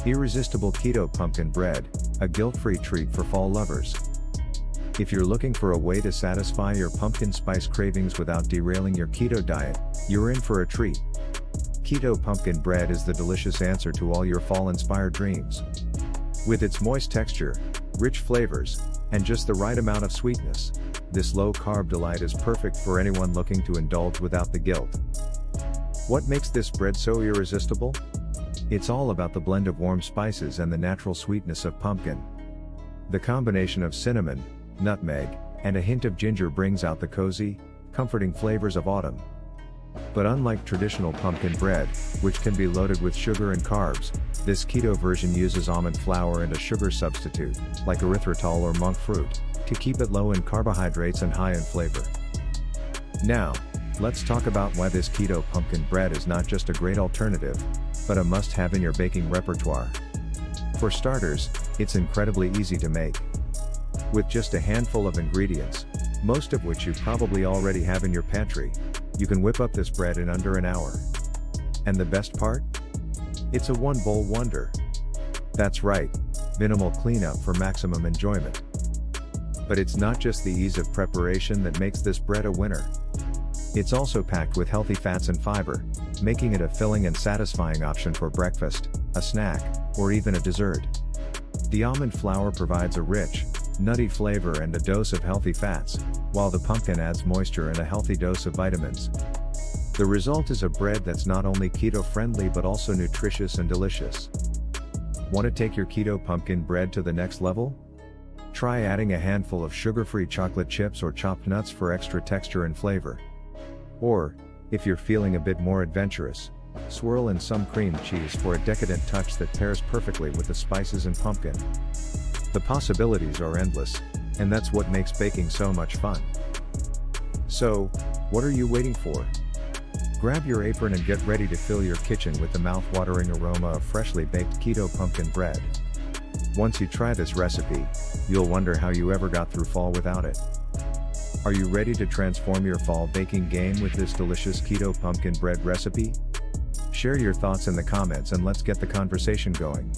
Irresistible Keto Pumpkin Bread, a guilt-free treat for fall lovers. If you're looking for a way to satisfy your pumpkin spice cravings without derailing your keto diet, you're in for a treat. Keto Pumpkin Bread is the delicious answer to all your fall-inspired dreams. With its moist texture, rich flavors, and just the right amount of sweetness, this low-carb delight is perfect for anyone looking to indulge without the guilt. What makes this bread so irresistible? It's all about the blend of warm spices and the natural sweetness of pumpkin. The combination of cinnamon, nutmeg, and a hint of ginger brings out the cozy, comforting flavors of autumn. But unlike traditional pumpkin bread, which can be loaded with sugar and carbs, this keto version uses almond flour and a sugar substitute, like erythritol or monk fruit, to keep it low in carbohydrates and high in flavor. Now, let's talk about why this keto pumpkin bread is not just a great alternative, but a must-have in your baking repertoire. For starters, it's incredibly easy to make. With just a handful of ingredients, most of which you probably already have in your pantry, you can whip up this bread in under an hour. And the best part? It's a one-bowl wonder. That's right, minimal cleanup for maximum enjoyment. But it's not just the ease of preparation that makes this bread a winner. It's also packed with healthy fats and fiber, making it a filling and satisfying option for breakfast, a snack, or even a dessert. The almond flour provides a rich, nutty flavor and a dose of healthy fats, while the pumpkin adds moisture and a healthy dose of vitamins. The result is a bread that's not only keto-friendly but also nutritious and delicious. Want to take your keto pumpkin bread to the next level? Try adding a handful of sugar-free chocolate chips or chopped nuts for extra texture and flavor. Or, if you're feeling a bit more adventurous, swirl in some cream cheese for a decadent touch that pairs perfectly with the spices and pumpkin. The possibilities are endless, and that's what makes baking so much fun. So, what are you waiting for? Grab your apron and get ready to fill your kitchen with the mouth-watering aroma of freshly baked keto pumpkin bread. Once you try this recipe, you'll wonder how you ever got through fall without it. Are you ready to transform your fall baking game with this delicious keto pumpkin bread recipe? Share your thoughts in the comments and let's get the conversation going.